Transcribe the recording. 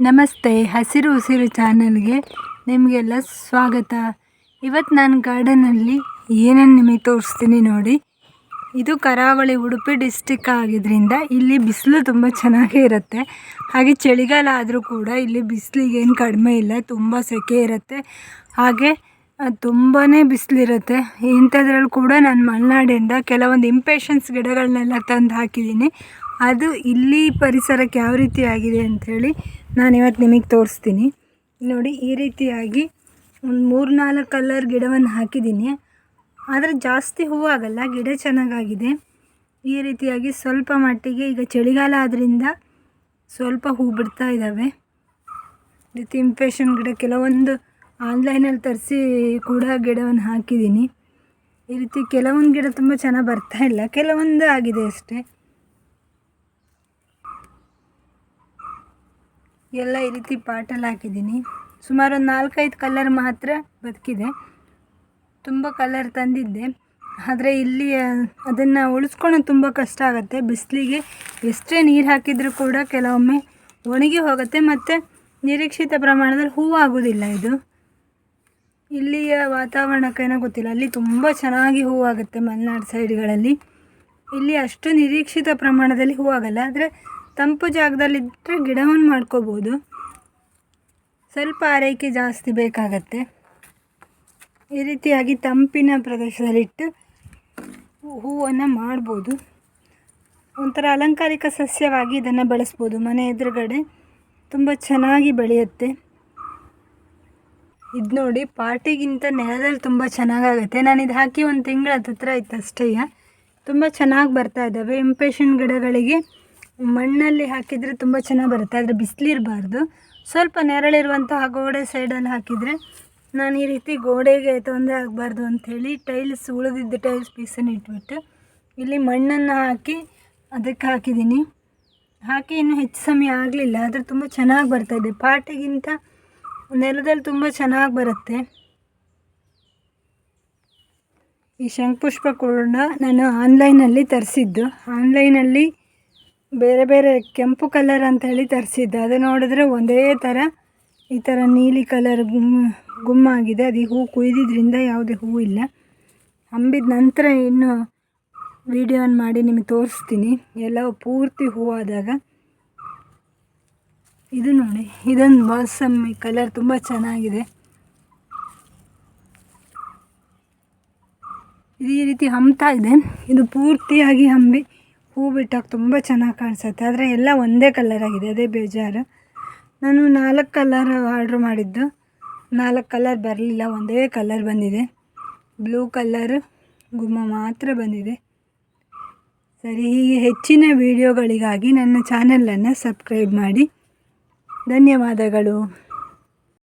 ನಮಸ್ತೆ, ಹಸಿರು ಉಸಿರು ಚಾನಲ್ಗೆ ನಿಮಗೆಲ್ಲ ಸ್ವಾಗತ. ಇವತ್ತು ನಾನು ಗಾರ್ಡನಲ್ಲಿ ಏನನ್ನು ನಿಮಗೆ ತೋರಿಸ್ತೀನಿ ನೋಡಿ. ಇದು ಕರಾವಳಿ ಉಡುಪಿ ಡಿಸ್ಟಿಕ್ ಆಗಿದ್ದರಿಂದ ಇಲ್ಲಿ ಬಿಸಿಲು ತುಂಬ ಚೆನ್ನಾಗೇ ಇರುತ್ತೆ. ಹಾಗೆ ಚಳಿಗಾಲ ಆದರೂ ಕೂಡ ಇಲ್ಲಿ ಬಿಸಿಲಿಗೇನು ಕಡಿಮೆ ಇಲ್ಲ, ತುಂಬ ಸೆಕೆ ಇರುತ್ತೆ. ಹಾಗೆ ತುಂಬಾ ಬಿಸಿಲಿರುತ್ತೆ. ಇಂಥದ್ರಲ್ಲಿ ಕೂಡ ನಾನು ಮಲೆನಾಡಿಂದ ಕೆಲವೊಂದು ಇಂಪೇಷನ್ಸ್ ಗಿಡಗಳನ್ನೆಲ್ಲ ತಂದು ಹಾಕಿದ್ದೀನಿ. ಅದು ಇಲ್ಲಿ ಪರಿಸರಕ್ಕೆ ಯಾವ ರೀತಿ ಆಗಿದೆ ಅಂಥೇಳಿ ನಾನಿವತ್ತು ನಿಮಗೆ ತೋರಿಸ್ತೀನಿ ನೋಡಿ. ಈ ರೀತಿಯಾಗಿ ಒಂದು 3-4 ಕಲರ್ ಗಿಡವನ್ನು ಹಾಕಿದ್ದೀನಿ. ಆದರೆ ಜಾಸ್ತಿ ಹೂವಾಗಲ್ಲ, ಗಿಡ ಚೆನ್ನಾಗಾಗಿದೆ. ಈ ರೀತಿಯಾಗಿ ಸ್ವಲ್ಪ ಮಟ್ಟಿಗೆ ಈಗ ಚಳಿಗಾಲ ಆದ್ದರಿಂದ ಸ್ವಲ್ಪ ಹೂ ಬಿಡ್ತಾ ಇದ್ದಾವೆ. ರೀತಿ ಇಂಪೇಷನ್ ಗಿಡ ಕೆಲವೊಂದು ಆನ್ಲೈನಲ್ಲಿ ತರಿಸಿ ಕೂಡ ಗಿಡವನ್ನು ಹಾಕಿದ್ದೀನಿ. ಈ ರೀತಿ ಕೆಲವೊಂದು ಗಿಡ ತುಂಬ ಚೆನ್ನಾಗಿ ಬರ್ತಾ ಇಲ್ಲ, ಕೆಲವೊಂದು ಆಗಿದೆ ಅಷ್ಟೇ. ಎಲ್ಲ ಈ ರೀತಿ ಪಾಟಲ್ಲಿ ಹಾಕಿದ್ದೀನಿ. ಸುಮಾರು ಒಂದು 4-5 ಕಲರ್ ಮಾತ್ರ ಬದುಕಿದೆ. ತುಂಬ ಕಲರ್ ತಂದಿದ್ದೆ, ಆದರೆ ಇಲ್ಲಿ ಅದನ್ನು ಉಳಿಸ್ಕೊಳ್ಳೋದು ತುಂಬ ಕಷ್ಟ ಆಗುತ್ತೆ. ಬಿಸಿಲಿಗೆ ಎಷ್ಟೇ ನೀರು ಹಾಕಿದರೂ ಕೂಡ ಕೆಲವೊಮ್ಮೆ ಒಣಗಿ ಹೋಗುತ್ತೆ ಮತ್ತು ನಿರೀಕ್ಷಿತ ಪ್ರಮಾಣದಲ್ಲಿ ಹೂವು ಆಗೋದಿಲ್ಲ. ಇದು ಇಲ್ಲಿಯ ವಾತಾವರಣಕ್ಕೇನೋ ಗೊತ್ತಿಲ್ಲ, ಅಲ್ಲಿ ತುಂಬ ಚೆನ್ನಾಗಿ ಹೂವಾಗುತ್ತೆ ಮಲೆನಾಡು ಸೈಡ್ಗಳಲ್ಲಿ. ಇಲ್ಲಿ ಅಷ್ಟು ನಿರೀಕ್ಷಿತ ಪ್ರಮಾಣದಲ್ಲಿ ಹೂವಾಗಲ್ಲ, ಆದರೆ ತಂಪು ಜಾಗದಲ್ಲಿದ್ದರೆ ಗಿಡವನ್ನು ಮಾಡ್ಕೋಬೋದು. ಸ್ವಲ್ಪ ಆರೈಕೆ ಜಾಸ್ತಿ ಬೇಕಾಗತ್ತೆ. ಈ ರೀತಿಯಾಗಿ ತಂಪಿನ ಪ್ರದೇಶದಲ್ಲಿಟ್ಟು ಹೂವನ್ನು ಮಾಡ್ಬೋದು. ಒಂಥರ ಅಲಂಕಾರಿಕ ಸಸ್ಯವಾಗಿ ಇದನ್ನು ಬೆಳೆಸ್ಬೋದು. ಮನೆ ಎದುರುಗಡೆ ತುಂಬ ಚೆನ್ನಾಗಿ ಬೆಳೆಯುತ್ತೆ. ಇದು ನೋಡಿ, ಪಾಟಿಗಿಂತ ನೆಲದಲ್ಲಿ ತುಂಬ ಚೆನ್ನಾಗಾಗುತ್ತೆ. ನಾನು ಇದು ಹಾಕಿ 1 ತಿಂಗಳ ಹತ್ರ ಆಯ್ತು ಅಷ್ಟೇ. ತುಂಬ ಚೆನ್ನಾಗಿ ಬರ್ತಾ ಇದ್ದಾವೆ. ಇಂಪೇಷನ್ ಗಿಡಗಳಿಗೆ ಮಣ್ಣಲ್ಲಿ ಹಾಕಿದರೆ ತುಂಬ ಚೆನ್ನಾಗಿ ಬರುತ್ತೆ, ಆದರೆ ಬಿಸಿಲಿರಬಾರ್ದು. ಸ್ವಲ್ಪ ನೆರಳಿರುವಂತಹ ಗೋಡೆ ಸೈಡಲ್ಲಿ ಹಾಕಿದರೆ, ನಾನು ಈ ರೀತಿ ಗೋಡೆಗೆ ತೊಂದರೆ ಆಗಬಾರ್ದು ಅಂಥೇಳಿ ಟೈಲ್ಸ್ ಉಳಿದಿದ್ದ ಟೈಲ್ಸ್ ಪೀಸನ್ನು ಇಟ್ಬಿಟ್ಟು ಇಲ್ಲಿ ಮಣ್ಣನ್ನು ಹಾಕಿ ಅದಕ್ಕೆ ಹಾಕಿದ್ದೀನಿ. ಹಾಕಿ ಇನ್ನೂ ಹೆಚ್ಚು ಸಮಯ ಆಗಲಿಲ್ಲ, ಆದರೆ ತುಂಬ ಚೆನ್ನಾಗಿ ಬರ್ತಾಯಿದೆ. ಪಾಟಿಗಿಂತ ನೆಲದಲ್ಲಿ ತುಂಬ ಚೆನ್ನಾಗಿ ಬರುತ್ತೆ. ಈ ಶಂಖುಪುಷ್ಪ ಕೂಡ ನಾನು ಆನ್ಲೈನಲ್ಲಿ ತರಿಸಿದ್ದು. ಆನ್ಲೈನಲ್ಲಿ ಬೇರೆ ಬೇರೆ ಕೆಂಪು ಕಲರ್ ಅಂತ ಹೇಳಿ ತರಿಸಿದ್ದೆ. ಅದು ನೋಡಿದ್ರೆ ಒಂದೇ ಥರ ಈ ಥರ ನೀಲಿ ಕಲರ್ ಗುಮ್ಮಾಗಿದೆ. ಅದು ಹೂ ಕುಯ್ದಿದ್ರಿಂದ ಯಾವುದೇ ಹೂ ಇಲ್ಲ. ಹಂಬಿದ ನಂತರ ಇನ್ನು ವಿಡಿಯೋನ ಮಾಡಿ ನಿಮಗೆ ತೋರಿಸ್ತೀನಿ, ಎಲ್ಲ ಪೂರ್ತಿ ಹೂವಾದಾಗ. ಇದು ನೋಡಿ, ಇದೊಂದು ಬಾಸಮ್ಮಿ ಕಲರ್ ತುಂಬ ಚೆನ್ನಾಗಿದೆ. ಇದು ಈ ರೀತಿ ಹಂಬ್ತಾ ಇದೆ. ಇದು ಪೂರ್ತಿಯಾಗಿ ಹಂಬಿ ಹೂ ಬಿಟ್ಟಾಗ ತುಂಬ ಚೆನ್ನಾಗಿ ಕಾಣಿಸುತ್ತೆ. ಆದರೆ ಎಲ್ಲ ಒಂದೇ ಕಲರ್ ಆಗಿದೆ, ಅದೇ ಬೇಜಾರು. ನಾನು 4 ಕಲರ್ ಆರ್ಡ್ರ್ ಮಾಡಿದ್ದು, 4 ಕಲರ್ ಬರಲಿಲ್ಲ, ಒಂದೇ ಕಲರ್ ಬಂದಿದೆ. ಬ್ಲೂ ಕಲರ್ ಗುಮ್ಮ ಮಾತ್ರ ಬಂದಿದೆ. ಸರಿ, ಹೀಗೆ ಹೆಚ್ಚಿನ ವಿಡಿಯೋಗಳಿಗಾಗಿ ನನ್ನ ಚಾನಲನ್ನು ಸಬ್ಸ್ಕ್ರೈಬ್ ಮಾಡಿ. ಧನ್ಯವಾದಗಳು.